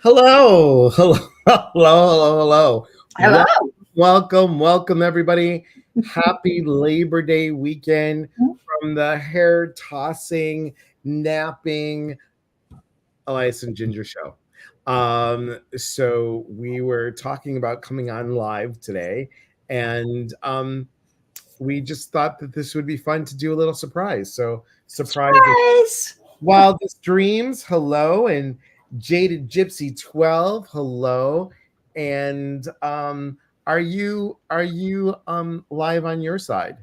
Hello, hello, hello. Hello. Welcome, everybody. Happy Labor Day weekend from the hair tossing, napping Elias and Ginger show. So we were talking about coming on live today, and we just thought that this would be fun to do a little surprise. So surprise. Wildest Dreams, hello, and Jaded Gypsy 12, hello. And are you live on your side?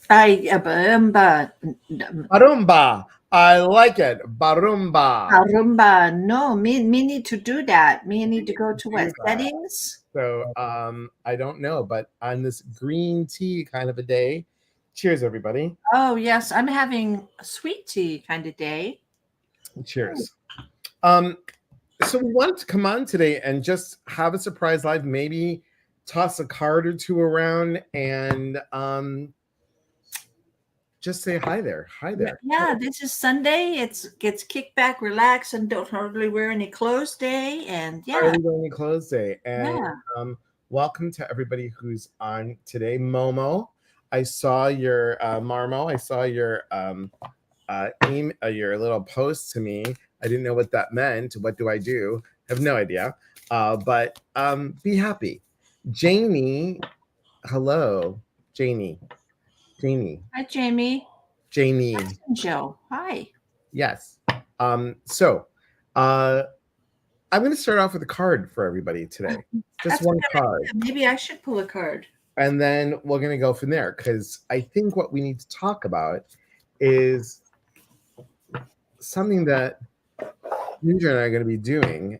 Barumba. Barumba. I like it. Barumba. Barumba. No, me need to do that. Me need to go to what settings? So I don't know, but on this green tea kind of a day. Cheers, everybody. Oh yes, I'm having a sweet tea kind of day. Cheers. So we wanted to come on today and just have a surprise live, maybe toss a card or two around and just say hi there. Hi there. Yeah, this is Sunday. It's kick back, relax, and don't hardly wear any clothes day. And yeah. Hardly wear any clothes day. And welcome to everybody who's on today. Momo, I saw your Marmo, I saw your your little post to me. I didn't know what that meant. What do I do? I have no idea. But be happy. Jamie, hello. Jamie. Hi, Jamie. Jamie. Joe. Hi. Yes. So I'm going to start off with a card for everybody today. Just one card. Maybe I should pull a card. And then we're going to go from there because I think what we need to talk about is something that Ginger and I are going to be doing.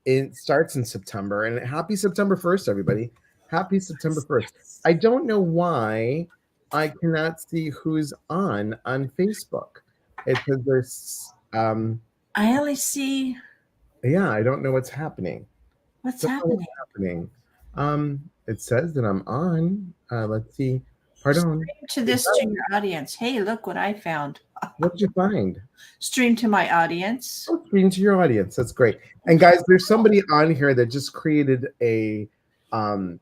It starts in September, and happy September 1st, everybody. Happy September 1st. I don't know why I cannot see who's on Facebook. It says there's I only see. Yeah, I don't know what's happening. What's happening? It says that I'm on. Let's see. Pardon. Stream to your audience. Hey, look what I found. What did you find? Stream to my audience. Oh, stream to your audience. That's great. And guys, there's somebody on here that just created a post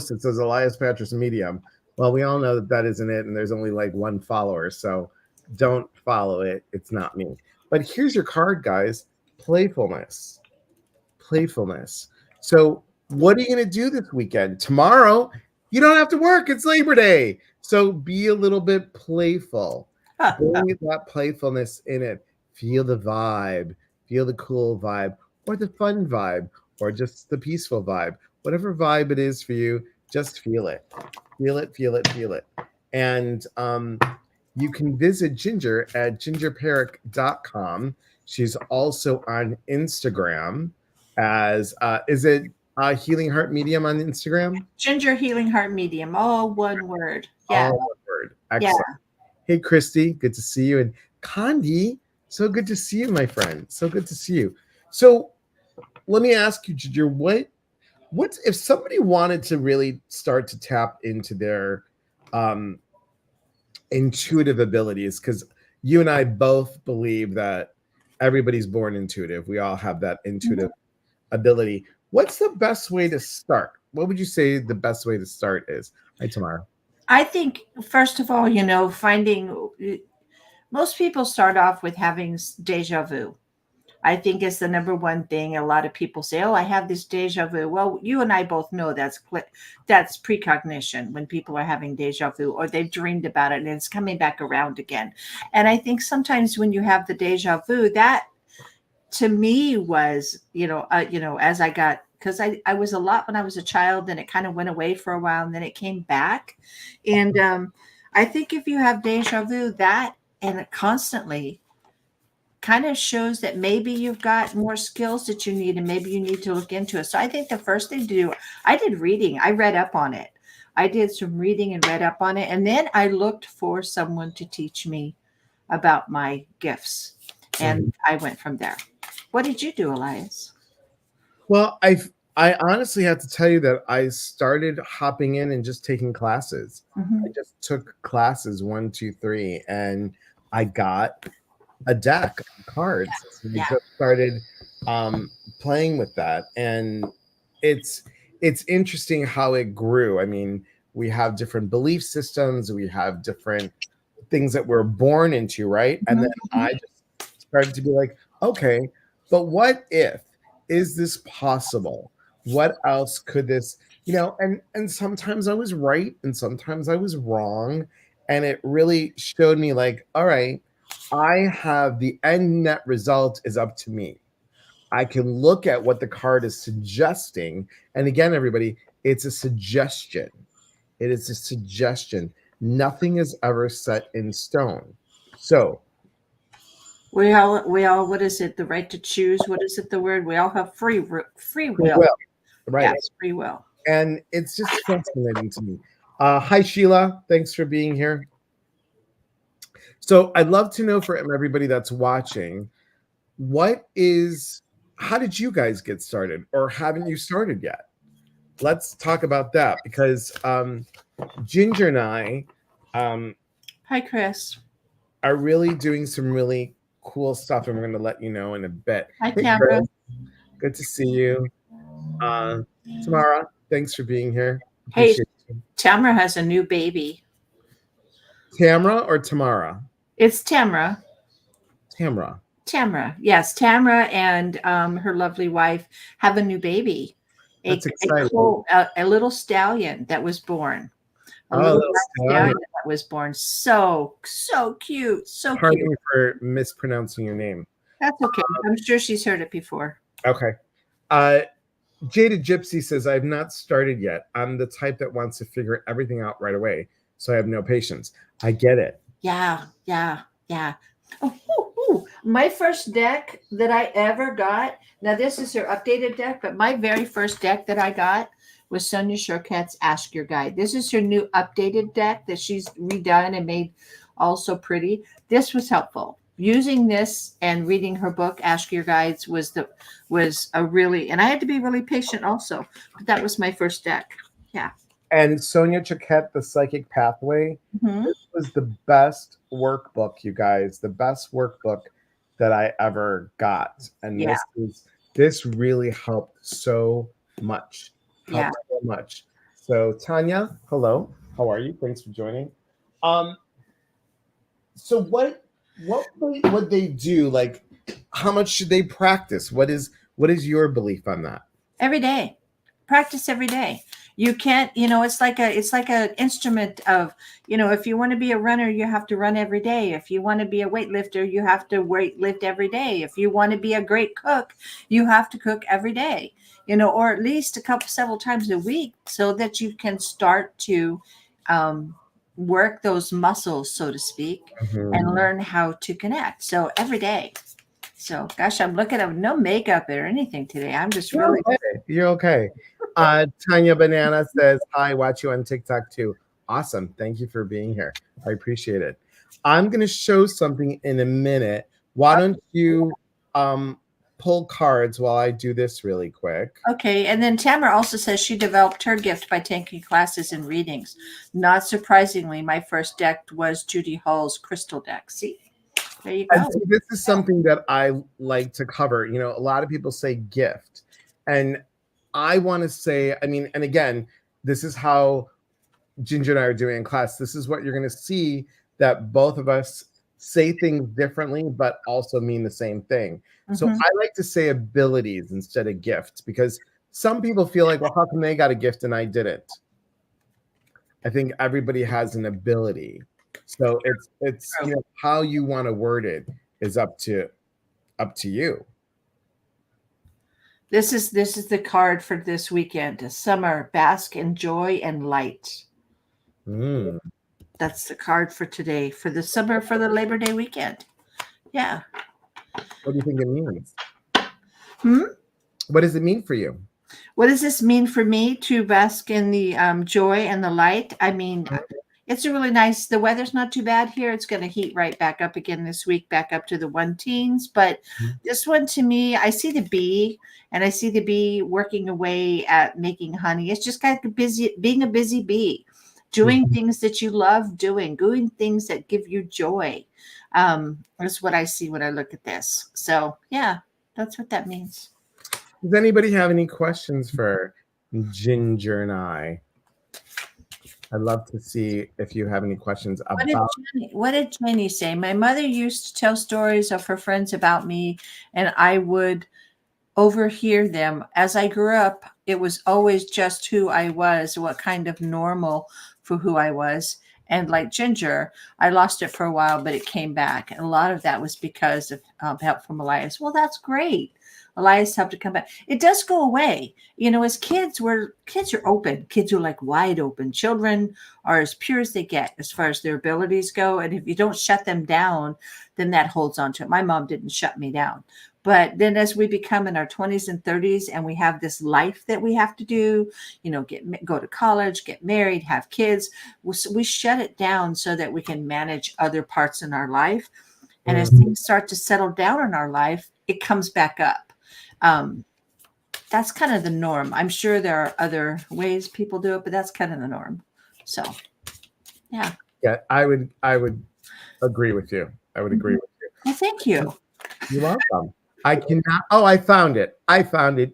that says Elias Patras Medium. Well, we all know that isn't it, and there's only like one follower, so don't follow it. It's not me. But here's your card, guys. Playfulness. So what are you going to do this weekend? Tomorrow, you don't have to work. It's Labor Day. So be a little bit playful. Bring that playfulness in it. Feel the vibe. Feel the cool vibe or the fun vibe or just the peaceful vibe. Whatever vibe it is for you, just feel it. Feel it. And you can visit Ginger at gingerparrack.com. She's also on Instagram as, is it Healing Heart Medium on Instagram? Ginger Healing Heart Medium, all one word. Yeah. All one word. Excellent. Yeah. Hey, Christy, good to see you. And Condi, so good to see you, my friend. So good to see you. So let me ask you, Ginger, what if somebody wanted to really start to tap into their intuitive abilities? Because you and I both believe that everybody's born intuitive. We all have that intuitive ability. What's the best way to start? What would you say the best way to start is? Hi, Tamara. I think, first of all, most people start off with having deja vu. I think it's the number one thing. A lot of people say, oh, I have this deja vu. Well, you and I both know that's precognition when people are having deja vu or they've dreamed about it and it's coming back around again. And I think sometimes when you have the deja vu, that to me was, as I got, because I was a lot when I was a child, then it kind of went away for a while and then it came back. And I think if you have deja vu, that and constantly, kind of shows that maybe you've got more skills that you need and maybe you need to look into it. So I think the first thing to do, I did reading. I read up on it. I did some reading and read up on it. And then I looked for someone to teach me about my gifts. And I went from there. What did you do, Elias? Well, I honestly have to tell you that I started hopping in and just taking classes. I just took classes 1, 2, 3, and I got a deck of cards. And I just started playing with that, and it's interesting how it grew. I mean, we have different belief systems, we have different things that we're born into, right? And then I just started to be like, okay, but what if? Is this possible? What else could this, and sometimes I was right and sometimes I was wrong. And it really showed me like, all right, I have the end net result is up to me. I can look at what the card is suggesting. And again, everybody, it's a suggestion. It is a suggestion. Nothing is ever set in stone. So we all, what is it? The right to choose. What is it? The word? We all have free will. Right. Yes, free will. And it's just fascinating to me. Hi, Sheila. Thanks for being here. So I'd love to know from everybody that's watching, how did you guys get started, or haven't you started yet? Let's talk about that, because Ginger and I Hi, Chris. are really doing some really cool stuff, and we're going to let you know in a bit. Hi, Tamara. Good to see you. Tamara, thanks for being here. Hey, Tamara has a new baby. Tamara or Tamara? It's Tamara. Tamara. Yes, Tamara and her lovely wife have a new baby. That's exciting. A little stallion that was born. A little stallion that was born. So cute. So Pardon cute. me for mispronouncing your name. That's okay. I'm sure she's heard it before. Okay. Jada Gypsy says, I've not started yet. I'm the type that wants to figure everything out right away, so I have no patience. I get it. Yeah. Oh, my first deck that I ever got, now this is her updated deck, but my very first deck that I got was Sonia Choquette's Ask Your Guide. This is her new updated deck that she's redone and made all so pretty. This was helpful. Using this and reading her book, Ask Your Guides, was a really, and I had to be really patient also, but that was my first deck. Yeah. And Sonia Choquette, The Psychic Pathway, this was the best workbook, you guys, the best workbook that I ever got. And this really helped so much. So Tanya, hello. How are you? Thanks for joining. So what would they do? Like, how much should they practice? What is your belief on that? Every day. Practice every day. You can't, it's like an instrument of, if you want to be a runner, you have to run every day. If you want to be a weightlifter, you have to lift every day. If you want to be a great cook, you have to cook every day, or at least several times a week, so that you can start to work those muscles, so to speak, and learn how to connect. So every day. So, gosh, I'm looking at no makeup or anything today. I'm just really. You're okay. Tanya Banana says, hi, watch you on TikTok too. Awesome. Thank you for being here. I appreciate it. I'm going to show something in a minute. Why don't you pull cards while I do this really quick? Okay. And then Tamara also says she developed her gift by taking classes and readings. Not surprisingly, my first deck was Judy Hall's crystal deck. See? There you go. This is something that I like to cover. A lot of people say gift. And I want to say, and again, this is how Ginger and I are doing in class. This is what you're going to see, that both of us say things differently, but also mean the same thing. So I like to say abilities instead of gifts, because some people feel like, well, how come they got a gift and I didn't? I think everybody has an ability. So it's how you want to word it is up to you. This is the card for this weekend. Summer, bask in joy and light. That's the card for today, for the summer, for the Labor Day weekend. Yeah. What do you think it means? Hmm? What does it mean for you? What does this mean for me to bask in the joy and the light? I mean, it's a really nice. The weather's not too bad here. It's going to heat right back up again this week, back up to the 1 teens. But this one, to me, I see the bee, and I see the bee working away at making honey. It's just kind of busy, being a busy bee, doing things that you love doing things that give you joy. That's what I see when I look at this. So yeah, that's what that means. Does anybody have any questions for Ginger and I? I'd love to see if you have any questions about. What did Jenny say? My mother used to tell stories of her friends about me, and I would overhear them. As I grew up, it was always just who I was, what kind of normal for who I was. And like Ginger, I lost it for a while, but it came back. And a lot of that was because of help from Elias. Well, that's great. Elias helped to come back. It does go away. You know, as kids are open. Kids are like wide open. Children are as pure as they get as far as their abilities go. And if you don't shut them down, then that holds on to it. My mom didn't shut me down. But then as we become in our 20s and 30s and we have this life that we have to do, you know, go to college, get married, have kids, we shut it down so that we can manage other parts in our life. And as things start to settle down in our life, it comes back up. That's kind of the norm. I'm sure there are other ways people do it, but that's kind of the norm. So, yeah. Yeah, I would agree with you. I would agree with you. Well, thank you. You're welcome. I cannot. Oh, I found it.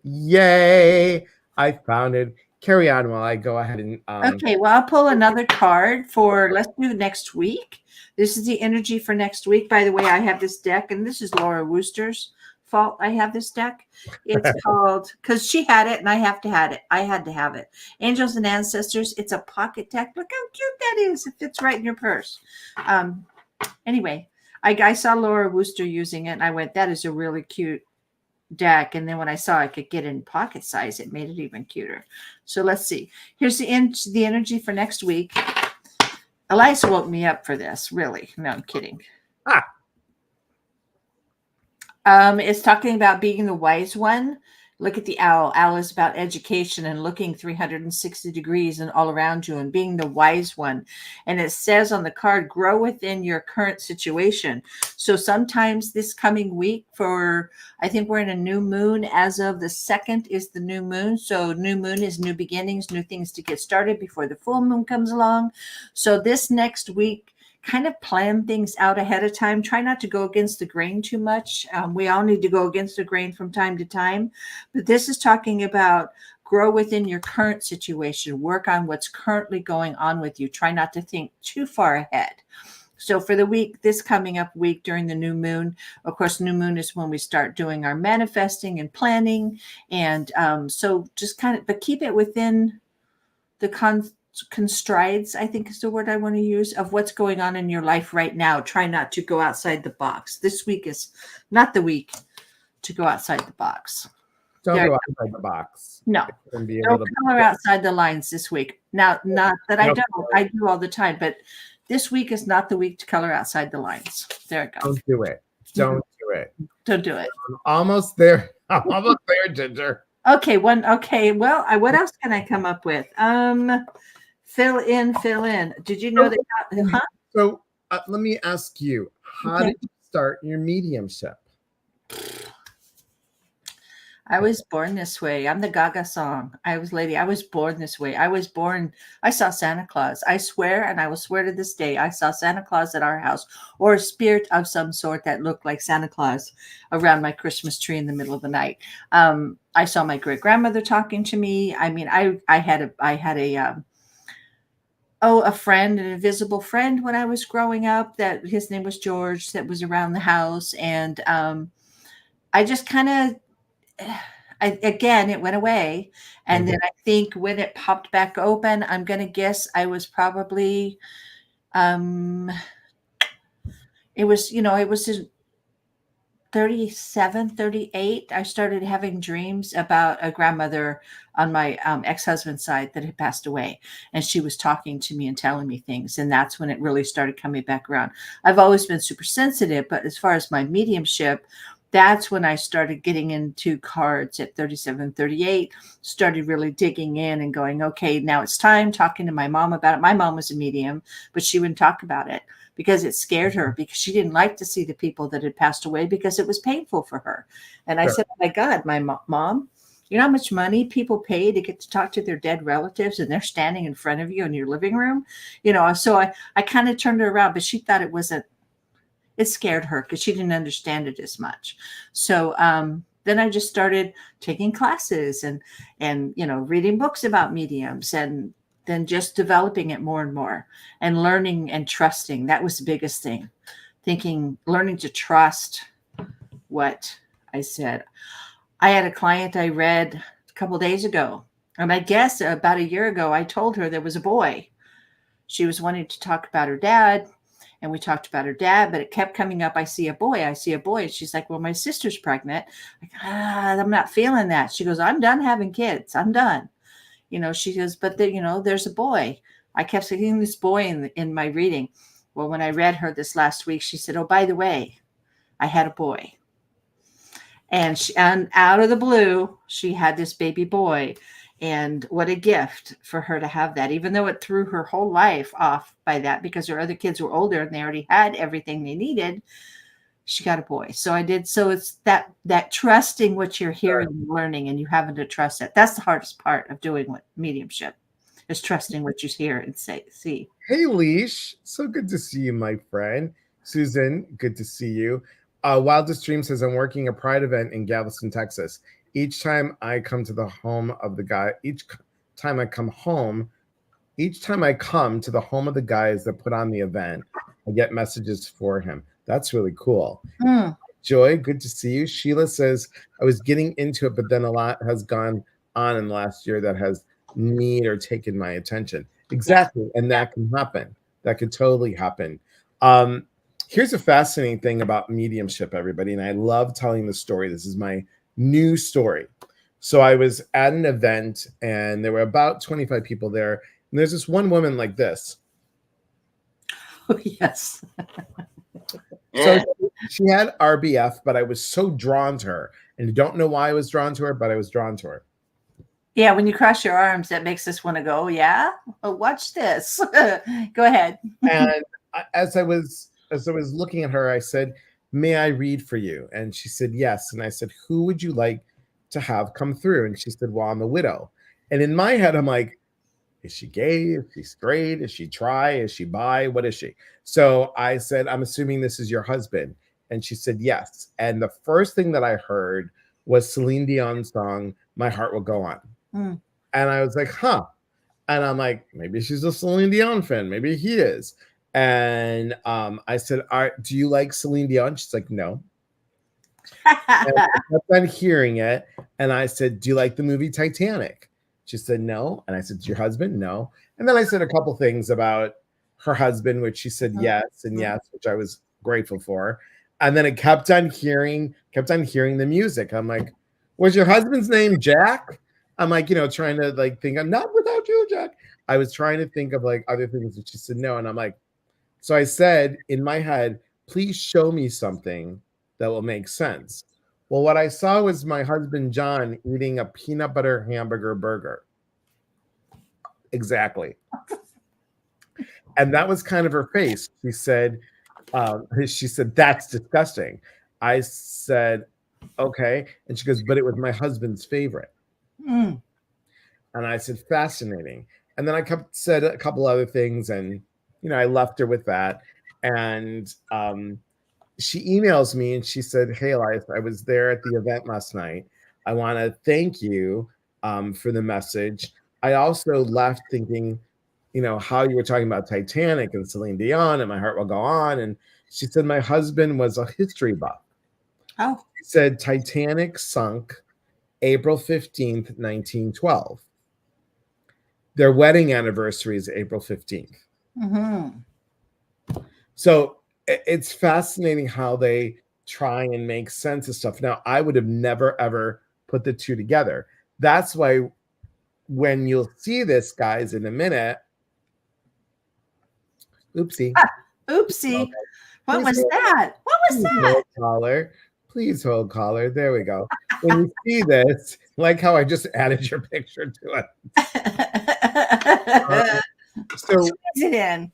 Yay! I found it. Carry on while I go ahead and. Okay, well, I'll pull another card for, let's do next week. This is the energy for next week. By the way, I have this deck, and this is Laura Wooster's fault I have this deck. It's called, because she had it, and I had to have it. Angels and Ancestors. It's a pocket deck. Look how cute that is. It fits right in your purse. Anyway. I saw Laura Wooster using it, and I went, that is a really cute deck. And then when I saw I could get in pocket size, it made it even cuter. So let's see. Here's the energy for next week. Elias woke me up for this, really. No, I'm kidding. It's talking about being the wise one. Look at the owl. Owl is about education and looking 360 degrees and all around you and being the wise one. And it says on the card, grow within your current situation. So sometimes this coming week I think we're in a new moon. As of the 2nd is the new moon. So new moon is new beginnings, new things to get started before the full moon comes along. So this next week, kind of plan things out ahead of time. Try not to go against the grain too much. We all need to go against the grain from time to time. But this is talking about grow within your current situation. Work on what's currently going on with you. Try not to think too far ahead. So for the week, this coming up week during the new moon, of course, new moon is when we start doing our manifesting and planning. And so just but keep it within the constraints, I think is the word I want to use, of what's going on in your life right now. Try not to go outside the box. This week is not the week to go outside the box. Don't go outside the box. No. Don't color outside the lines this week. Now, not that I don't. I do all the time, but this week is not the week to color outside the lines. There it goes. Don't do it. Don't do it. Don't do it. I'm almost there. I'm almost there, Ginger. Okay. Well, what else can I come up with? Fill in. Did you know that? Huh? So let me ask you, how did you start your mediumship? I was born this way. I'm the Gaga song. I was born this way. I saw Santa Claus. I swear, and I will swear to this day, I saw Santa Claus at our house, or a spirit of some sort that looked like Santa Claus around my Christmas tree in the middle of the night. I saw my great grandmother talking to me. I mean, I had a friend, an invisible friend when I was growing up, that his name was George, that was around the house. And I just kind of, again, it went away. And then I think when it popped back open, I'm going to guess I was probably, it was 37, 38. I started having dreams about a grandmother on my ex-husband's side that had passed away. And she was talking to me and telling me things. And that's when it really started coming back around. I've always been super sensitive, but as far as my mediumship, that's when I started getting into cards at 37, 38, started really digging in and going, okay, now it's time, talking to my mom about it. My mom was a medium, but she wouldn't talk about it because it scared her, because she didn't like to see the people that had passed away because it was painful for her. And I Sure. said, oh my God, my mom, you know how much money people pay to get to talk to their dead relatives, and they're standing in front of you in your living room? So I kind of turned her around, but she thought it scared her because she didn't understand it as much. So then I just started taking classes and reading books about mediums, and then just developing it more and more, and learning and trusting. That was the biggest thing. Learning to trust what I said. I had a client I read a couple of days ago, and I guess about a year ago, I told her there was a boy. She was wanting to talk about her dad, and we talked about her dad, but it kept coming up. I see a boy. I see a boy. And she's like, well, my sister's pregnant. I'm not feeling that. She goes, I'm done having kids. I'm done. She goes, but there's a boy. I kept seeing this boy in my reading. Well, when I read her this last week, she said, oh, by the way, I had a boy. And out of the blue, she had this baby boy. And what a gift for her to have that, even though it threw her whole life off by that, because her other kids were older and they already had everything they needed. She got a boy. So I did. So it's that trusting what you're hearing and learning, and you having to trust it. That's the hardest part of doing mediumship, is trusting what you hear and see. Hey, Leash. So good to see you, my friend. Susan, good to see you. Wildest Dream says, I'm working a pride event in Galveston, Texas. Each time I come to the home of the guy, each time I come to the home of the guys that put on the event, I get messages for him. That's really cool. Joy, good to see you. Sheila says, I was getting into it, but then a lot has gone on in the last year that has need or taken my attention. Exactly. And that can happen. That could totally happen. Here's a fascinating thing about mediumship, everybody. And I love telling the story. This is my new story. So I was at an event and there were about 25 people there. And there's this one woman like this. Oh, yes. So she had RBF, but I was so drawn to her. And I don't know why I was drawn to her, but I was drawn to her. Yeah, when you cross your arms, that makes us want to go, yeah? Oh, watch this. Go ahead. And as I was looking at her, I said, may I read for you? And she said, yes. And I said, who would you like to have come through? And she said, well, I'm a widow. And in my head, I'm like, is she gay? Is she straight? Is she tri? Is she bi? What is she? So I said, I'm assuming this is your husband. And she said, yes. And the first thing that I heard was Celine Dion's song, My Heart Will Go On. And I was like, huh. And I'm like, maybe she's a Celine Dion fan. Maybe he is. And I said, do you like Celine Dion? She's like, no. And I kept on hearing it. And I said, do you like the movie Titanic? She said, no. And I said, your husband? No. And then I said a couple things about her husband, which she said yes and yes, which I was grateful for. And then it kept on hearing the music. I'm like, was your husband's name Jack? I'm like, trying to think, I'm not without you, Jack. I was trying to think of other things, and she said no. And I'm like, so I said in my head, please show me something that will make sense. Well, what I saw was my husband, John, eating a peanut butter hamburger burger. Exactly. And that was kind of her face. She said, that's disgusting. I said, okay. And she goes, but it was my husband's favorite. And I said, fascinating. And then I said a couple other things, and I left her with that. And she emails me and she said, hey, Elias, I was there at the event last night. I want to thank you for the message. I also left thinking, how you were talking about Titanic and Celine Dion and My Heart Will Go On. And she said, my husband was a history buff. Oh. She said Titanic sunk April 15th, 1912. Their wedding anniversary is April 15th. So it's fascinating how they try and make sense of stuff. Now, I would have never, ever put the two together. That's why when you'll see this, guys, in a minute. Oopsie. Oopsie. Okay. What was that? What was that? Caller. Please hold caller. There we go. When you see this, like how I just added your picture to it. So Squeeze it in.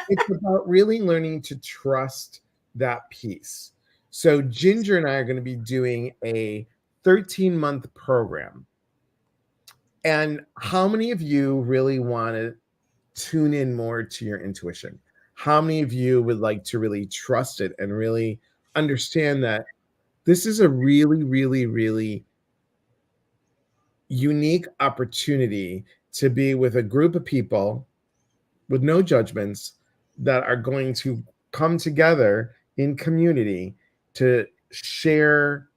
it's about really learning to trust that piece. So Ginger and I are going to be doing a 13-month program. And how many of you really want to tune in more to your intuition? How many of you would like to really trust it and really understand that this is a really, really, really unique opportunity to be with a group of people with no judgments that are going to come together in community to share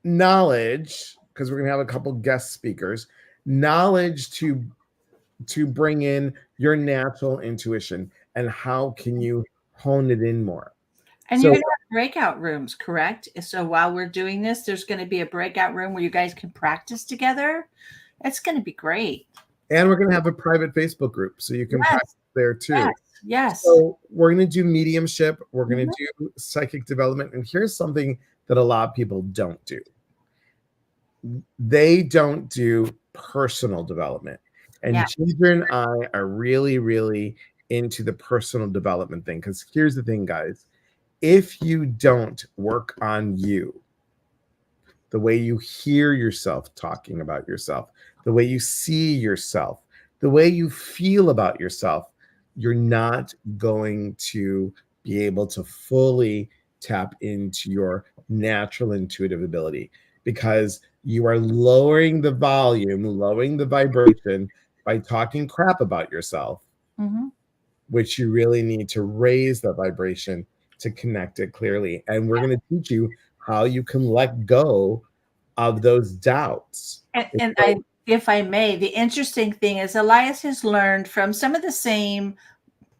knowledge, because we're going to have a couple guest speakers, knowledge to bring in your natural intuition and how can you hone it in more. And So, you're going to have breakout rooms, correct? So while we're doing this, there's going to be a breakout room where you guys can practice together. It's going to be great. and we're going to have a private Facebook group so you can practice there too. Yes. Yes. So we're going to do mediumship, we're going to do psychic development, and here's something that a lot of people don't do. They don't do personal development. And Ginger and I are really, really into the personal development thing. Because here's the thing, guys. If you don't work on you, the way you hear yourself talking about yourself, the way you see yourself, the way you feel about yourself, you're not going to be able to fully tap into your natural intuitive ability, because you are lowering the volume, lowering the vibration by talking crap about yourself, which you really need to raise the vibration to connect it clearly. And we're going to teach you how you can let go of those doubts. And if I may, the interesting thing is Elias has learned from some of the same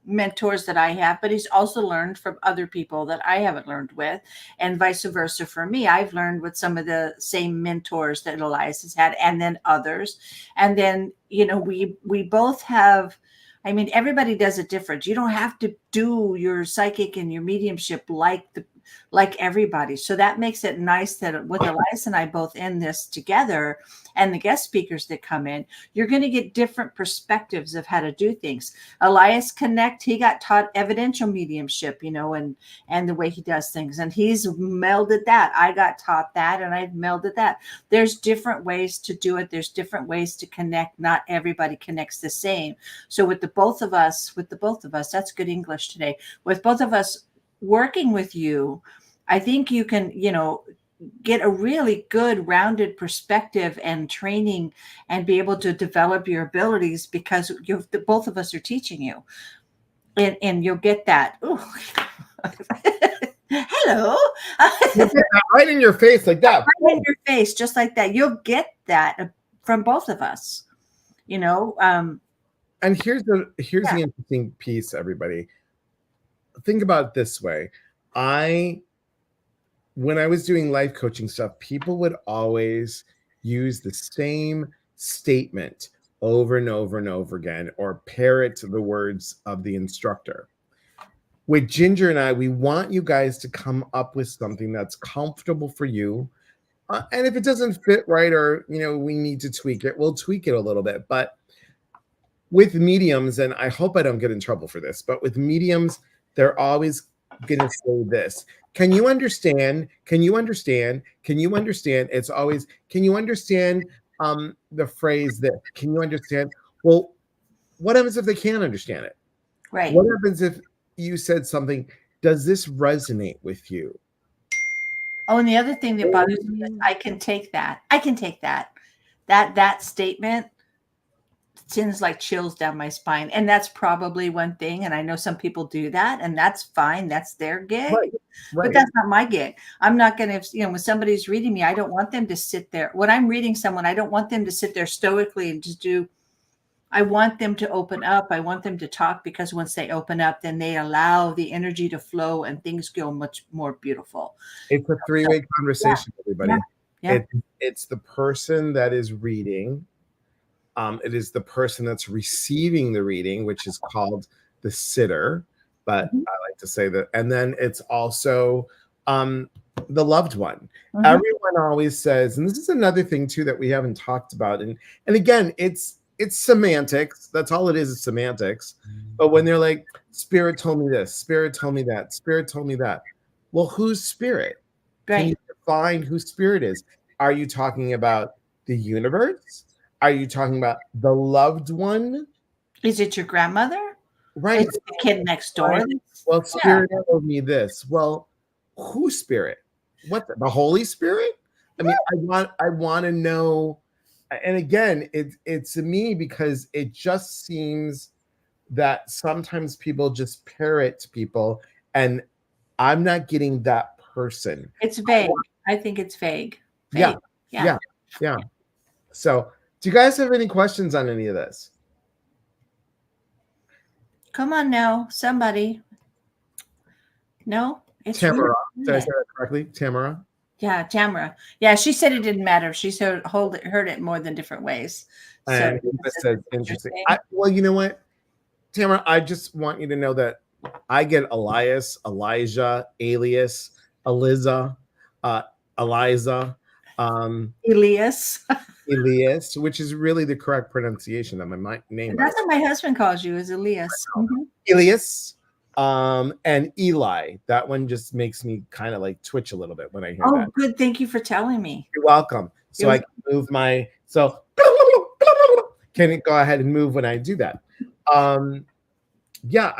mentors that I have, but he's also learned from other people that I haven't learned with, and vice versa for me. I've learned with some of the same mentors that Elias has had, and then others. And then, we both have, I mean, everybody does it different. You don't have to do your psychic and your mediumship like everybody. So that makes it nice that with Elias and I both in this together, and the guest speakers that come in, you're going to get different perspectives of how to do things. Elias Connect, he got taught evidential mediumship, and the way he does things, and he's melded that. I got taught that, and I've melded that. There's different ways to do it. There's different ways to connect. Not everybody connects the same. So with the both of us, that's good English today. With both of us working with you, I think you can, get a really good rounded perspective and training and be able to develop your abilities, because both of us are teaching you, and you'll get that. Ooh. Hello. Right in your face like that. Right in your face, just like that. You'll get that from both of us, And here's the interesting piece, everybody. Think about it this way. When I was doing life coaching stuff, people would always use the same statement over and over and over again, or parrot the words of the instructor. With Ginger and I, we want you guys to come up with something that's comfortable for you. And if it doesn't fit right, or, we need to tweak it, we'll tweak it a little bit. But with mediums, and I hope I don't get in trouble for this, but with mediums, they're always going to say this. Can you understand? Can you understand? Can you understand? It's always, can you understand the phrase that, can you understand? Well, what happens if they can't understand it? Right. What happens if you said something, does this resonate with you? Oh, and the other thing that bothers me is I can take that. That statement sends like chills down my spine. And that's probably one thing. And I know some people do that, and that's fine. That's their gig. Right. But that's not my gig. I'm not going to, when somebody's reading me, I don't want them to sit there. When I'm reading someone, I don't want them to sit there stoically and just I want them to open up. I want them to talk, because once they open up, then they allow the energy to flow and things go much more beautiful. It's a three-way conversation, everybody. Yeah. It's the person that is reading. It is the person that's receiving the reading, which is called the sitter, but I like to say that. And then it's also the loved one. Mhm. Everyone always says, and this is another thing too that we haven't talked about. And again, it's semantics. That's all it is semantics. But when they're like, spirit told me this, spirit told me that, spirit told me that. Well, whose spirit? Can Right. you define who spirit is? Are you talking about the universe? Are you talking about the loved one? Is it your grandmother? Right. Is it the kid next door? Right. Well, Yeah. spirit told me this. Well, whose spirit? What the Holy Spirit? I mean, I want to know. And again, it's to me because it just seems that sometimes people just parrot people, and I'm not getting that person. It's vague. I think it's vague. Yeah, Vague. yeah. So, do you guys have any questions on any of this? Come on now, somebody. No, it's Tamara, weird, did I isn't say it? that correctly? Tamara. Yeah, Tamara. Yeah, she said it didn't matter. She heard it more than different ways. So And Eva this is says interesting. interesting. Well, you know what, Tamara, I just want you to know that I get Elias, Elijah, Alias, Eliza, uh, Eliza, Elias. Elias, which is really the correct pronunciation of my name. That's what my husband calls you, is Elias. Mhm. Elias, and Eli. That one just makes me kind of like twitch a little bit when I hear Oh, that. good. Thank you for telling me. You're welcome. So It I can move my can it go ahead and move when I do that? Yeah,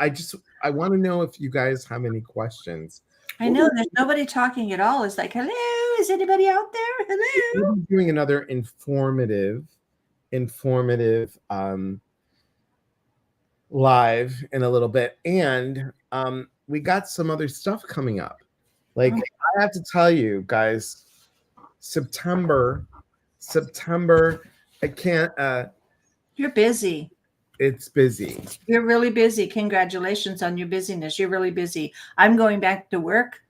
I want to know if you guys have any questions. I know there's nobody talking at all. It's like, hello, is anybody out there? Hello. We'll be doing another informative live in a little bit, and we got some other stuff coming up. Like, I have to tell you guys, September, I can't. You're busy. It's busy. You're really busy. Congratulations on your busyness. You're really busy. I'm going back to work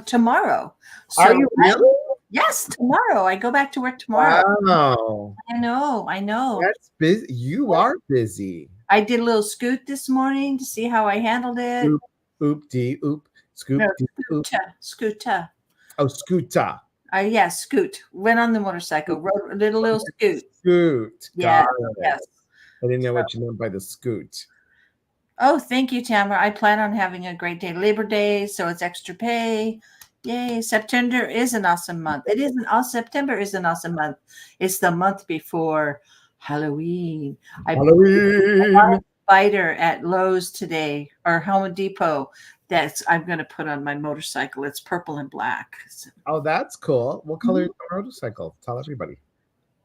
tomorrow. So Are you really? yes, tomorrow. I go back to work tomorrow. Wow, I know. that's busy. You are busy. I did a little scoot this morning to see how I handled it. Oop, oop, dee, oop, scoop, No, dee, oop. scooter. Oh, scooter. Yeah, scoot. Went on the motorcycle, rode a little scoot. Scoot. Yeah, Got it. yes. I didn't know what you meant by the scoot. Oh, thank you, Tamara. I plan on having a great day. Labor Day, so it's extra pay. Yay. September is an awesome month. September is an awesome month. It's the month before Halloween. I bought Halloween. a spider at Lowe's today, or Home Depot, that's I'm going to put on my motorcycle. It's purple and black. Oh, that's cool. What color is the motorcycle? Tell everybody.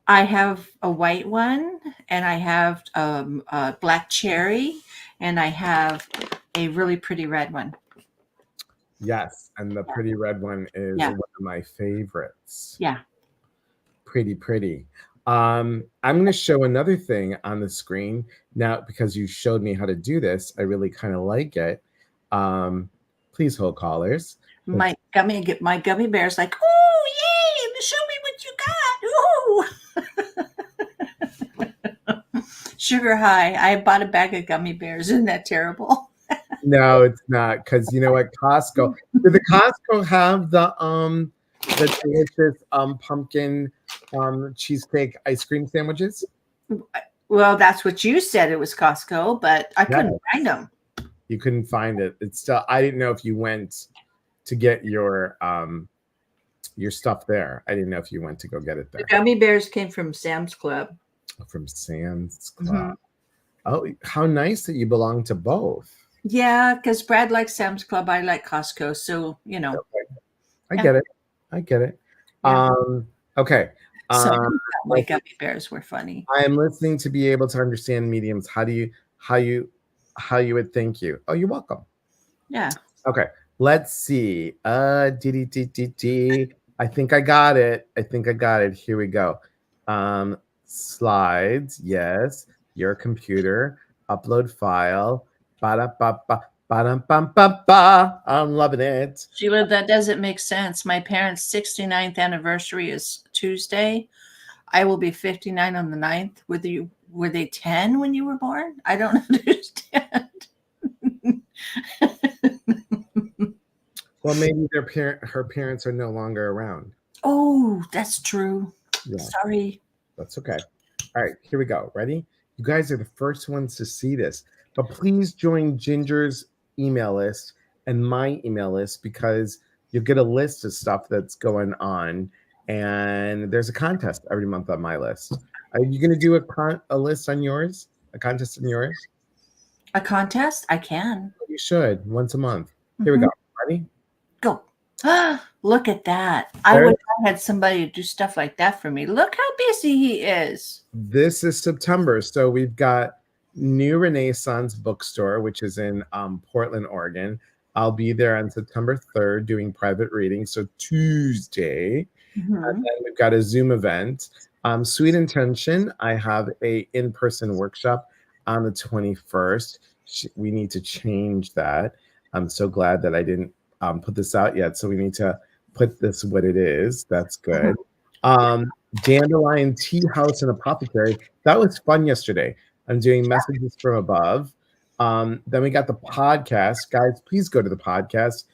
I have a white one, and I have a black cherry, and I have a really pretty red one. Yes, and the pretty red one is Yeah. one of my favorites. Yeah. Pretty. I'm going to show another thing on the screen now because you showed me how to do this. I really kind of like it. Please hold callers. My gummy bear's like, oh yay! Show me what you got. Ooh. Sugar high. I bought a bag of gummy bears. Isn't that terrible? No, it's not, because you know what, Costco. Did the Costco have the delicious pumpkin cheesecake ice cream sandwiches? Well, that's what you said. It was Costco, but I couldn't find them. You couldn't find it. It's still. I didn't know if you went to get your stuff there. I didn't know if you went to go get it there. The gummy bears came from Sam's Club. From Sam's Club. Oh, how nice that you belong to both. Yeah, because Brad likes Sam's Club. I like Costco. So, you know. Okay. I get it. Yeah. Okay. So my gummy bears were funny. I am listening to be able to understand mediums. How you would thank you. Oh, you're welcome. Yeah. Okay. Let's see. I think I got it. Here we go. Slides. Yes. Your computer. Upload file. Ba-da-ba-ba. Ba-dum-bum-ba-ba. I'm loving it. Sheila, that doesn't make sense. My parents' 69th anniversary is Tuesday. I will be 59 on the 9th. Were they 10 when you were born? I don't understand. Well, maybe her parents are no longer around. Oh, that's true. Yeah, Sorry. that's okay. All right, here we go. Ready? You guys are the first ones to see this, but please join Ginger's email list and my email list because you'll get a list of stuff that's going on, and there's a contest every month on my list. Are you going to do a list on yours? A contest on yours? A contest? I can. You should once a month. Here we Mhm. go. Ready? Go. Look at that. I There- wish I had somebody to do stuff like that for me. Look how busy he is. This is September, so we've got New Renaissance Bookstore, which is in Portland, Oregon. I'll be there on September 3rd doing private readings, so Tuesday. And Mhm. then we've got a Zoom event. Sweet Intention, I have a in-person workshop on the 21st. We need to change that. I'm so glad that I didn't put this out yet, so we need to put this what it is. That's good. Dandelion Tea House and Apothecary. That was fun yesterday. I'm doing messages from above. Then we got the podcast. Guys, please go to the podcast.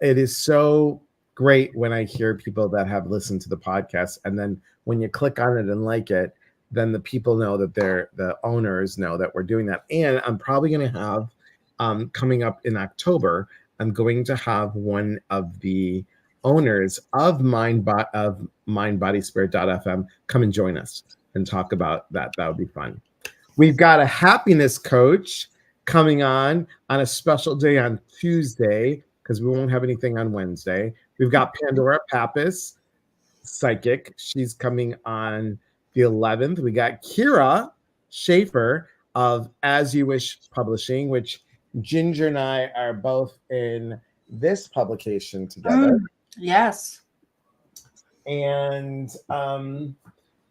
It is so great when I hear people that have listened to the podcast. And then when you click on it and like it, then the people know that the owners know that we're doing that. And I'm probably going to have coming up in October, I'm going to have one of the owners of mindbodyspirit.fm come and join us and talk about that. That would be fun. We've got a happiness coach coming on a special day on Tuesday because we won't have anything on Wednesday. We've got Pandora Pappas, psychic. She's coming on the 11th. We got Kira Schaefer of As You Wish Publishing, which Ginger and I are both in this publication together. Yes. And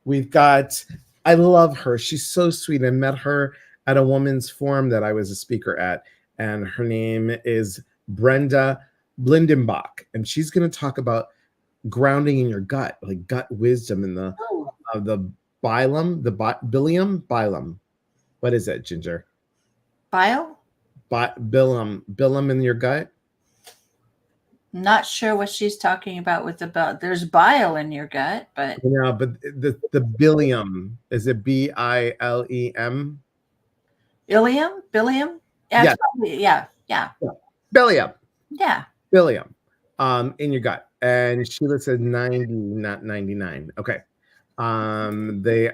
we've got, I love her. She's so sweet. I met her at a woman's forum that I was a speaker at, and her name is Brenda Blindenbach. And she's going to talk about grounding in your gut, like gut wisdom and the bilum, bilum. What is it, Ginger? Bile? Bilum in your gut. Not sure what she's talking about with there's bile in your gut, but Yeah, but the bilium, is it bilem? ilium? Bilium? Yeah, Yes. yeah. Bilium. Yeah. Bilium. In your gut. And Sheila said 90, not 99. Okay. They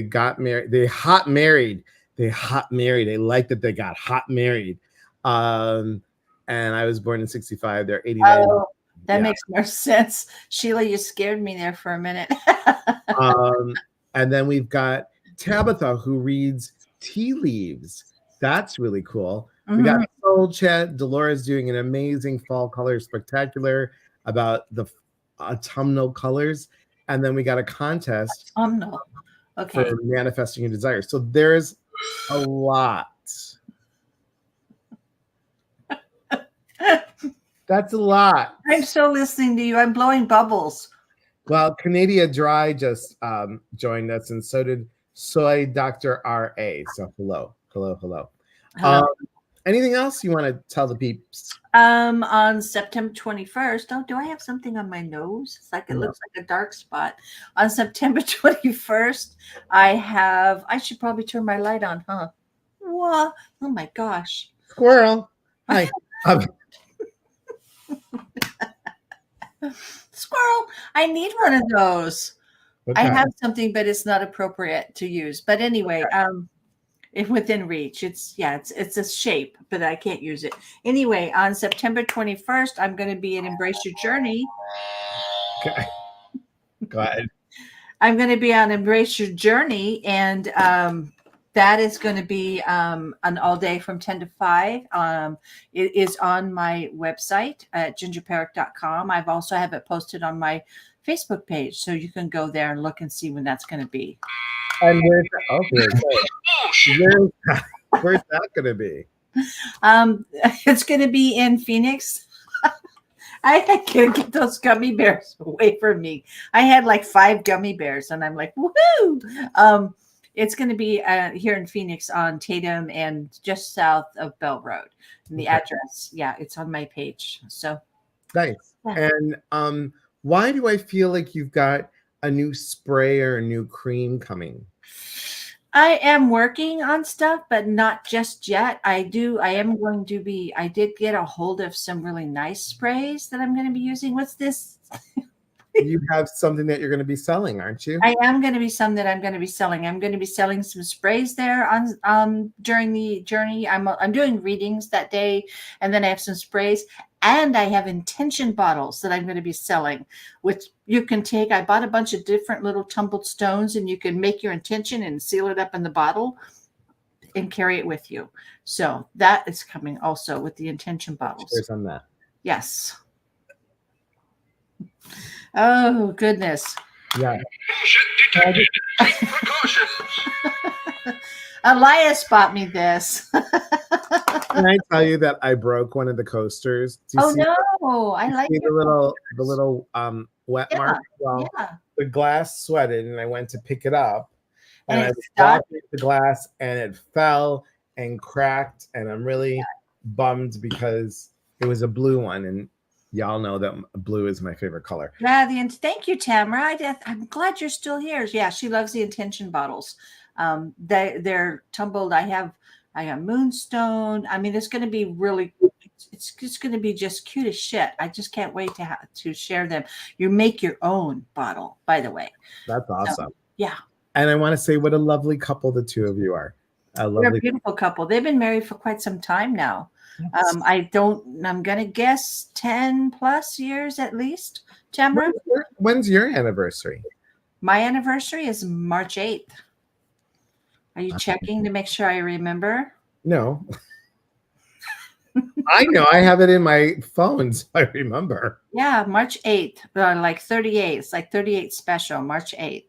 got married. They hot married. I like that they got hot married. And I was born in 65. They're 89. Oh, that makes more sense. Sheila, you scared me there for a minute. And then we've got Tabitha who reads tea leaves. That's really cool. We got Soul Chat. Dolores doing an amazing fall color spectacular about the autumnal colors. And then we got a contest for manifesting your desires. So there's a lot. That's a lot. I'm still listening to you. I'm blowing bubbles. Well, Canada Dry just joined us, and so did Soy Dr. R.A. So hello. Anything else you want to tell the peeps? On September 21st. Oh, do I have something on my nose? It's like it looks like a dark spot. On September 21st, I should probably turn my light on, huh? What? Oh my gosh. Squirrel. Hi. Squirrel. I need one of those. Okay. I have something, but it's not appropriate to use. But anyway, if within reach, it's a shape, but I can't use it. Anyway, on September 21st, I'm going to be at Embrace Your Journey. Okay. Go ahead. I'm going to be on Embrace Your Journey, and that is going to be an all day from 10 to 5. It is on my website at gingerparrack.com. I've also have it posted on my Facebook page, so you can go there and look and see when that's going to be. And where's that going to be? It's going to be in Phoenix. I can't get those gummy bears away from me. I had like 5 gummy bears, and I'm like, woohoo! It's going to be here in Phoenix on Tatum and just south of Bell Road. And the address, it's on my page. So Nice. Yeah. And why do I feel like you've got a new spray or a new cream coming? I am working on stuff, but not just yet. I did get a hold of some really nice sprays that I'm going to be using. What's this? You have something that you're going to be selling, aren't you? I am going to be some that I'm going to be selling. I'm going to be selling some sprays there on during the journey. I'm doing readings that day, and then I have some sprays, and I have intention bottles that I'm going to be selling, which you can take. I bought a bunch of different little tumbled stones, and you can make your intention and seal it up in the bottle and carry it with you. So that is coming also with the intention bottles. Cheers on that. Yes. Oh goodness. Yeah. Elias bought me this. Can I tell you that I broke one of the coasters? Do you Oh see, no, I you like see it. the little wet Yeah, mark? Well, yeah. the glass sweated, and I went to pick it up, and And I it was stuck. walking the glass, and it fell and cracked, and I'm really bummed because it was a blue one, and y'all know that blue is my favorite color. Yeah, thank you, Tamara. I'm glad you're still here. Yeah, she loves the intention bottles. They're tumbled. I have moonstone. I mean, it's going to be really. It's just going to be just cute as shit. I just can't wait to share them. You make your own bottle, by the way. That's awesome. Yeah. And I want to say what a lovely couple the two of you are. They're a beautiful couple. They've been married for quite some time now. I'm going to guess 10 plus years at least, Tamara. When's your anniversary? My anniversary is March 8th. Are you checking to make sure I remember? No. I know. I have it in my phone, so I remember. Yeah, March 8th, like 38. It's like 38 special, March 8th.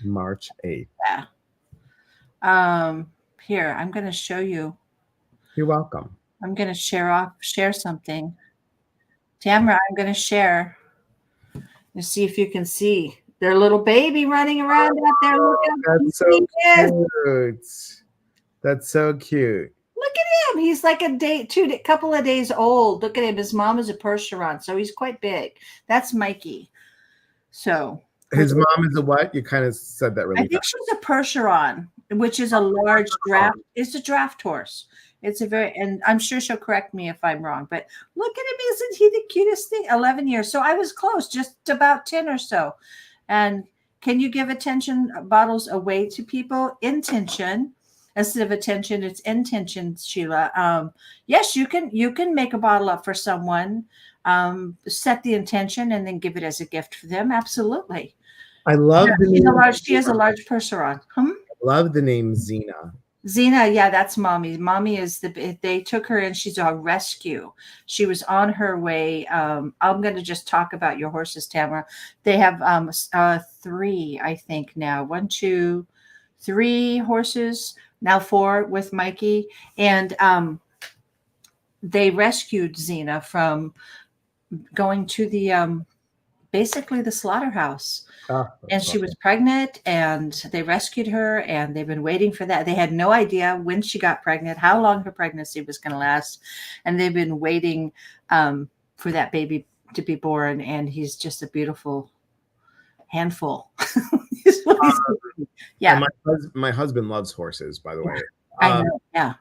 March 8th. Yeah. Here, I'm going to show you. You're welcome. I'm going to share something. Tamara, I'm going to share. Let's see if you can see their little baby running around out there. Look That's so cute. That's so cute. Look at him. He's like a couple of days old. Look at him. His mom is a Percheron, so he's quite big. That's Mikey. So his mom is a what? You kind of said that really I think she's a Percheron, which is a large draft. It's a draft horse. It's and I'm sure she'll correct me if I'm wrong, but look at him. Isn't he the cutest thing? 11 years. So I was close, just about 10 or so. And can you give attention bottles away to people? Intention. Instead of attention, it's intention, Sheila. Yes, you can make a bottle up for someone, set the intention, and then give it as a gift for them. Absolutely. I love the name. She has a large Percheron. I love the name Xena. Xena, yeah, that's mommy. Mommy is they took her in. She's a rescue. She was on her way. I'm going to just talk about your horses, Tamara. They have 3, I think now. 1, 2, 3 horses. Now 4 with Mikey. And they rescued Xena from going to the basically the slaughterhouse. And she was pregnant, and they rescued her, and they've been waiting for that. They had no idea when she got pregnant, how long her pregnancy was going to last. And they've been waiting for that baby to be born. And he's just a beautiful handful. Yeah. My husband loves horses, by the way. I know. Yeah.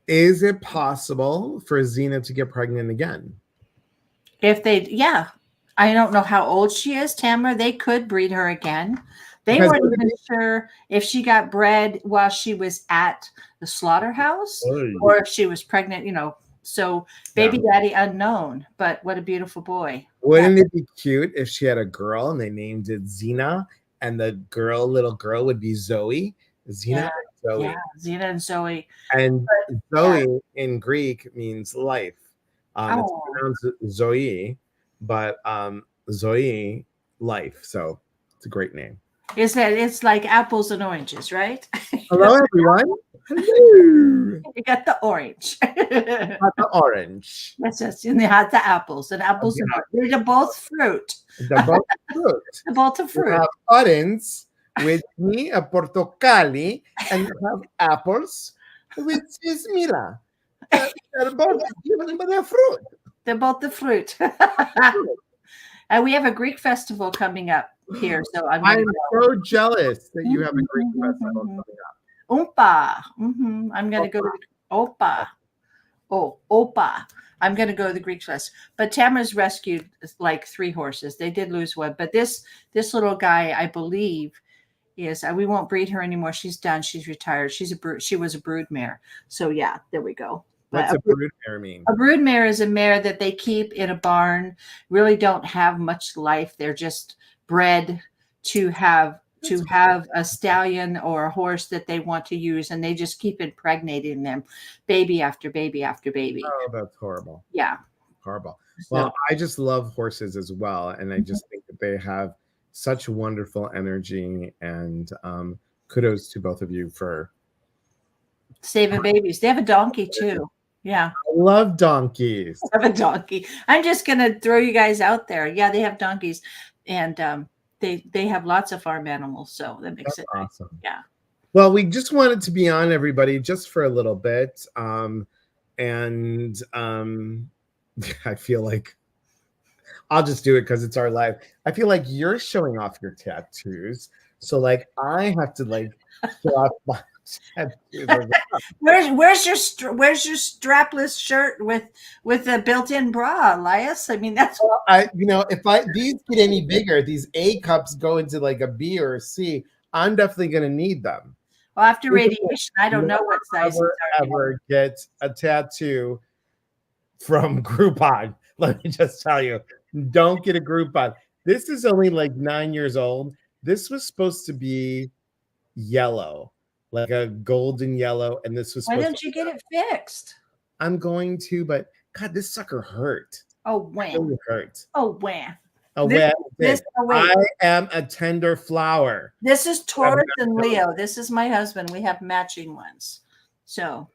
Is it possible for Xena to get pregnant again? I don't know how old she is, Tamara. They could breed her again. They weren't even sure if she got bred while she was at the slaughterhouse or if she was pregnant, So baby daddy unknown, but what a beautiful boy. Wouldn't it be cute if she had a girl and they named it Xena and the little girl would be Zoe? Xena and Zoe. Yeah, Xena and Zoe. And Zoe in Greek means life. It's pronounced Zoe, but Zoe, life. So it's a great name. It's like apples and oranges, right? Hello, everyone. Hello. You got the orange. Got the orange. Yes. And they had the apples. And apples they're both fruit. They're both fruit. They're both a fruit. You have orange with me, a portocali, and you have apples, which is Mila. They're both fruit. They're both the fruit. And we have a Greek festival coming up here, so I'm so jealous that you have a Greek festival coming up. Opa. I'm going to go to the Opa. Oh, Opa. I'm going to go to the Greek fest. But Tamara's rescued like 3 horses. They did lose one, but this little guy, I believe, is we won't breed her anymore. She's done. She's retired. She was a brood mare. So yeah, there we go. What's a brood mare mean? A brood mare is a mare that they keep in a barn. Really don't have much life. They're just bred to have a stallion or a horse that they want to use, and they just keep impregnating them, baby after baby after baby. Oh, that's horrible. Yeah, horrible. Well, I just love horses as well, and I just think that they have such wonderful energy, and kudos to both of you for saving babies. They have a donkey too. Yeah, I love donkeys. I have a donkey. I'm just gonna throw you guys out there. Yeah, they have donkeys, and they have lots of farm animals, so that makes it awesome. Yeah. Well, we just wanted to be on, everybody, just for a little bit, and I feel like I'll just do it because it's our live. I feel like you're showing off your tattoos, so like I have to like show off my tattoos. Where's your strapless shirt with a built-in bra, Elias? I mean, that's if these get any bigger, these A cups go into like a B or a C. I'm definitely going to need them. Well, after radiation, I don't know what size. Ever get a tattoo from Groupon? Let me just tell you, don't get a Groupon. This is only like 9 years old. This was supposed to be yellow, like a golden yellow, and this was. Why don't you get it fixed? I'm going to, but God, this sucker hurt. Oh, when? It hurt. Oh, when? I am a tender flower. This is Taurus and Leo. This is my husband. We have matching ones. So.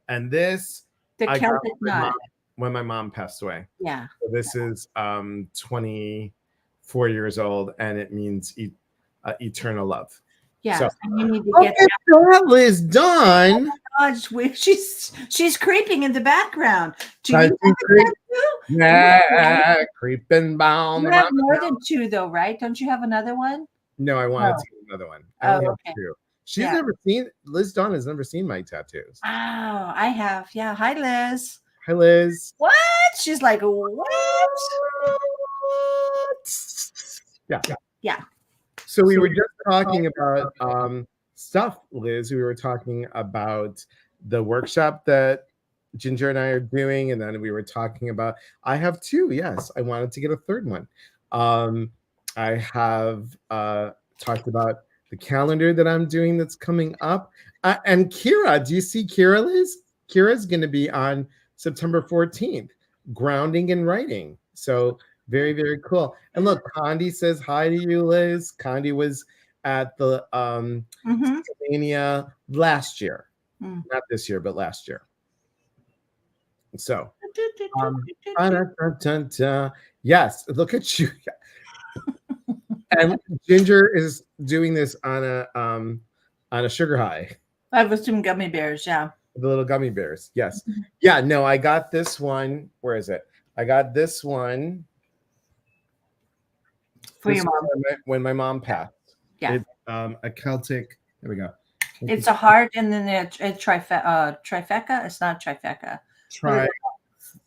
And this. The Celtic knot. When my mom passed away. Yeah. So this is 24 years old, and it means eternal love. Yeah. So, and you need to get that is done. Oh my God, she's creeping in the background. Creeping bound. You have more than 2 though, right? Don't you have another one? No, I wanted to get another one. I only have 2. She's never seen Liz Dawn has never seen my tattoos. Oh, I have. Yeah. Hi, Liz. Hi, Liz. What? She's like, what? Yeah. So we were just talking about stuff, Liz. We were talking about the workshop that Ginger and I are doing, and then we were talking about. I have 2. Yes, I wanted to get a 3rd one. I have talked about the calendar that I'm doing that's coming up, and Kira. Do you see Kira, Liz? Kira's going to be on September 14th, grounding and writing. So very, very cool. And look, Condi says hi to you, Liz. Condi was at the Pennsylvania last year, not this year, but last year. So, yes, look at you. And Ginger is doing this on a sugar high. I have some gummy bears, yeah. The little gummy bears, yes. Yeah, no, I got this one. Where is it? I got this one for your mom when my mom passed. Yeah. It's a Celtic. There we go. It's a heart and then a trifecta. It's not trifecta.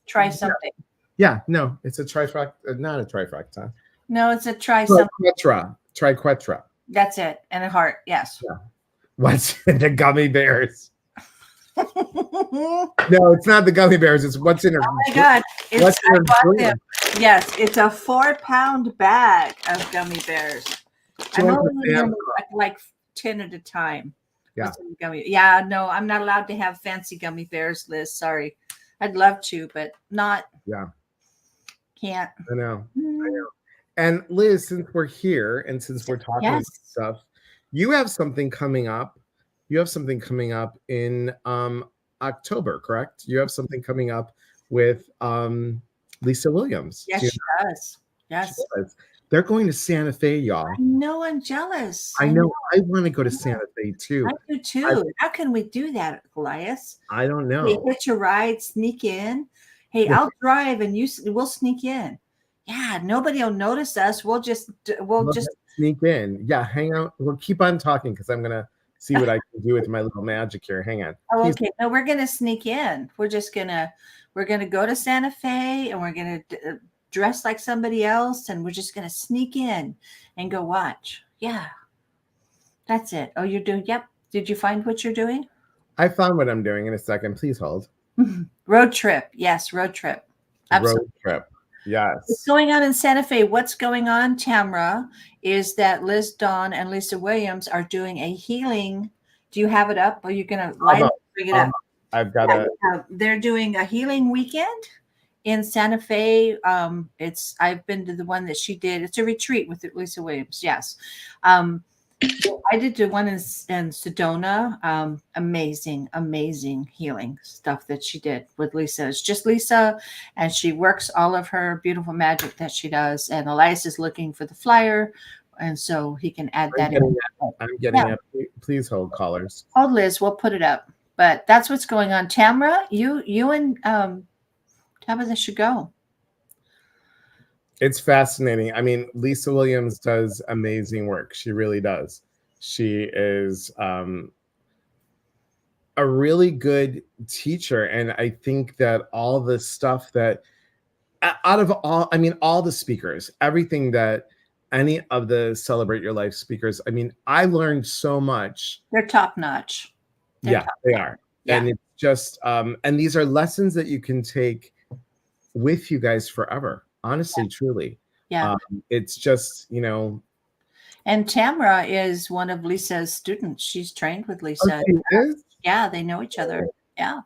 Try something. Yeah, no, it's a trifecta. Not a trifecta. No, it's a something. Triquetra. That's it, and a heart. Yes. Yeah. What's in the gummy bears? No, it's not the gummy bears. It's what's in her. Oh my God! I bought them. Yes, it's a 4-pound bag of gummy bears. I'm only doing like 10 at a time. Yeah. Yeah. No, I'm not allowed to have fancy gummy bears, Liz. Sorry. I'd love to, but not. Yeah. Can't. I know. And Liz, since we're here and since we're talking about stuff, you have something coming up. You have something coming up in October, correct? You have something coming up with Lisa Williams. Yes, she does. Yes. They're going to Santa Fe, y'all. I know, I'm jealous. I know. I want to go to Santa Fe too. I do too. How can we do that, Elias? I don't know. We hitch a ride, sneak in. Hey, I'll drive and we'll sneak in. Yeah, nobody will notice us. We'll just sneak in. Yeah, hang out. We'll keep on talking because I'm gonna see what I can do with my little magic here. Hang on. Oh, okay. No, we're gonna sneak in. We're gonna go to Santa Fe and we're gonna dress like somebody else and we're just gonna sneak in and go watch. Yeah, that's it. Oh, you're doing. Yep. Did you find what you're doing? I found what I'm doing in a second. Please hold. Road trip. Yes, road trip. Absolutely. Road trip. Yes. What's going on in Santa Fe? What's going on, Tamra, is that Liz Dawn and Lisa Williams are doing a healing. Do you have it up? Or are you going to bring it up? I've got they're doing a healing weekend in Santa Fe. I've been to the one that she did. It's a retreat with Lisa Williams. Yes. I did the one in Sedona. Amazing healing stuff that she did with Lisa. It's just Lisa, and she works all of her beautiful magic that she does. And Elias is looking for the flyer, and so he can add that in. I'm getting it. Please hold, callers. Hold, Liz. We'll put it up. But that's what's going on. Tamra, you and Tabitha should go. It's fascinating. I mean, Lisa Williams does amazing work. She really does. She is a really good teacher. And I think that all the stuff that all the speakers, everything that any of the Celebrate Your Life speakers, I mean, I learned so much. They're top notch. They are. Yeah. And it's just, and these are lessons that you can take with you guys forever. Honestly, truly. Yeah. It's just, And Tamra is one of Lisa's students. She's trained with Lisa. Oh, she is? Yeah, they know each other. Yeah.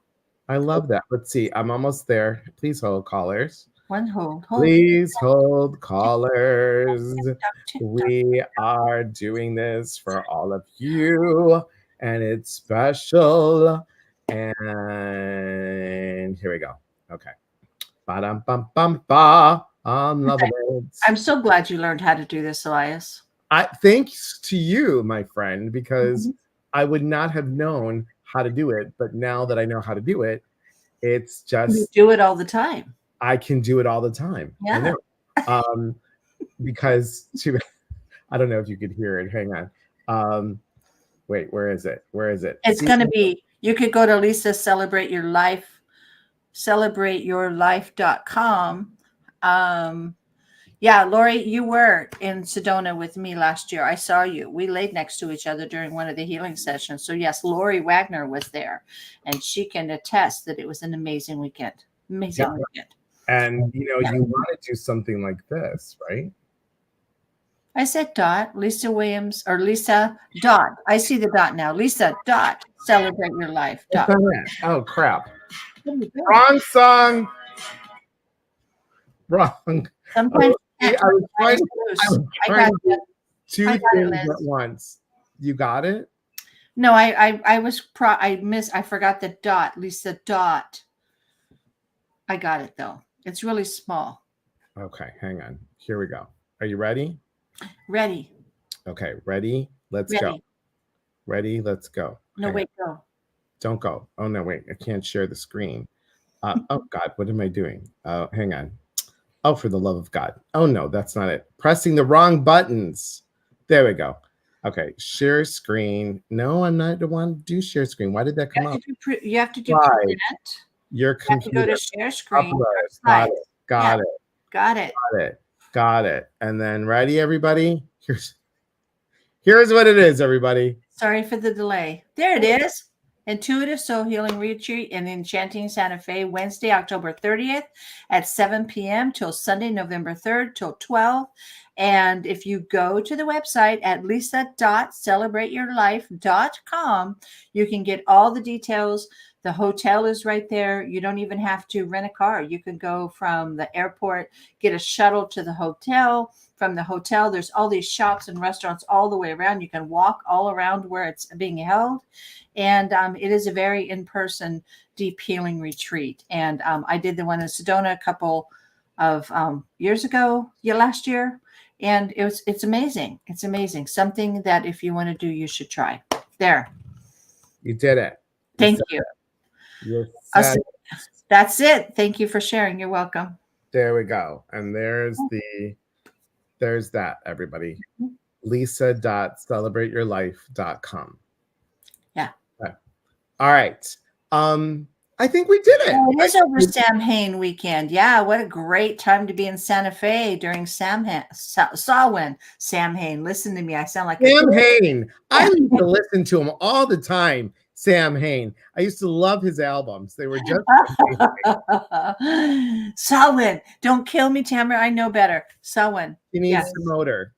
I love that. Let's see. I'm almost there. Please hold, callers. One hold. Please hold, callers. We are doing this for all of you, and it's special. And here we go. Okay. Ba-dum-bum-bum-ba. I'm loving it. I'm so glad you learned how to do this, Elias. Thanks to you, my friend, because I would not have known how to do it. But now that I know how to do it, it's just you do it all the time. I can do it all the time. Yeah. I know. Because I don't know if you could hear it. Hang on. Wait, where is it? It's going to be. You could go to Lisa Celebrate Your Life. CelebrateYourLife.com. Yeah, Lori, you were in Sedona with me last year. I saw you. We laid next to each other during one of the healing sessions. So yes, Lori Wagner was there, and she can attest that it was an amazing weekend. Weekend. And you want to do something like this, right? I said dot, Lisa Williams, or Lisa dot. I see the dot now. Lisa dot, Celebrate Your Life. Dot. Oh, crap. Wrong song. Wrong. Sometimes I was trying to do two things at once. You got it? No, I forgot the dot. Lisa dot. I got it though. It's really small. Okay, hang on. Here we go. Are you ready? Ready. Okay, ready? Let's go. Ready? Let's go. No, hang wait, on. go. Don't go. Oh no, wait. I can't share the screen. Oh God, what am I doing? Hang on. Oh, for the love of God. Oh no, that's not it. Pressing the wrong buttons. There we go. Okay, share screen. No, I'm not the one to do share screen. Why did that come up? You have to do present. Your computer. You have to go to share screen. Got it. And then ready, everybody? Here's what it is, everybody. Sorry for the delay. There it is. Intuitive Soul Healing Retreat in Enchanting Santa Fe, Wednesday, October 30th at 7 p.m. till Sunday, November 3rd till 12. And if you go to the website at lisa.celebrateyourlife.com, you can get all the details. The hotel is right there. You don't even have to rent a car. You can go from the airport, get a shuttle to the hotel. From the hotel, there's all these shops and restaurants all the way around. You can walk all around where it's being held. And it is a very in-person deep healing retreat. And I did the one in Sedona a couple of years ago, last year. And it's amazing. It's amazing. Something that if you want to do, you should try. There. You did it. Thank you. You That's it. Thank you for sharing. You're welcome. There we go. And there's that, everybody. Lisa.celebrateyourlife.com. Yeah. Okay. All right. I think we did it. Oh, it is over Samhain weekend. Yeah, what a great time to be in Santa Fe during Samhain. Samhain. Listen to me. I sound like Sam Hain. I used to listen to him all the time. Sam Hain. I used to love his albums. They were just Samhain. Don't kill me, Tamara. I know better. Samhain. he needs the motor.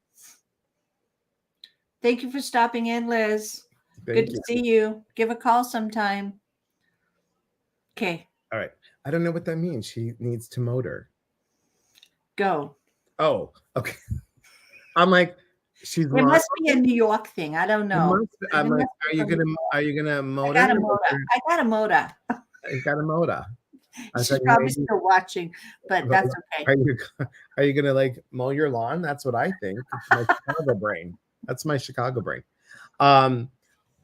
Thank you for stopping in, Liz. Good to see you. Give a call sometime. Okay. All right. I don't know what that means. She needs to motor. Go. Oh, okay. I'm like, she's. It must be a New York thing. I don't know. I'm like, are you gonna motor? I got a motor. I got a motor. She's probably still watching, but that's okay. Are you gonna like mow your lawn? That's what I think. It's my Chicago brain. That's my Chicago brain.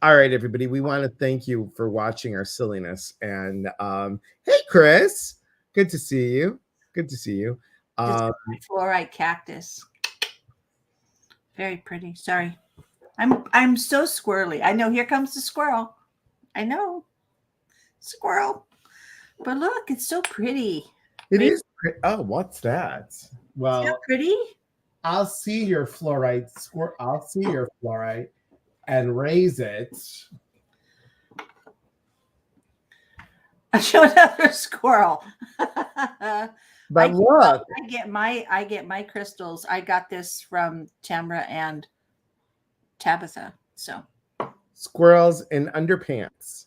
All right, everybody. We want to thank you for watching our silliness. And hey, Chris, good to see you. Good to see you. Fluorite cactus. Very pretty. Sorry. I'm so squirrely. I know. Here comes the squirrel. I know. Squirrel. But look, it's so pretty. It is pretty. Oh, what's that? Well, is that pretty? I'll see your fluorite squirrel. I'll see your fluorite and raise it. I show another squirrel. But look, I get my crystals. I got this from Tamara and Tabitha. So squirrels in underpants.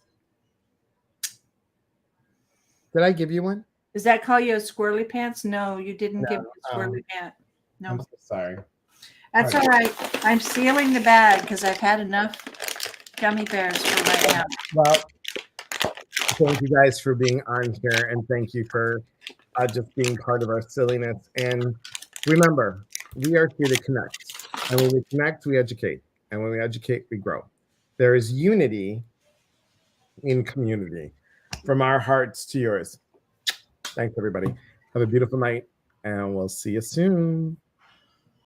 Did I give you one? Does that call you a squirrely pants? No, you didn't give me a squirrely pant. No. I'm so sorry. That's all right. I'm sealing the bag because I've had enough gummy bears for right now. Well, thank you guys for being on here, and thank you for just being part of our silliness. And remember, we are here to connect. And when we connect, we educate. And when we educate, we grow. There is unity in community. From our hearts to yours. Thanks, everybody. Have a beautiful night, and we'll see you soon.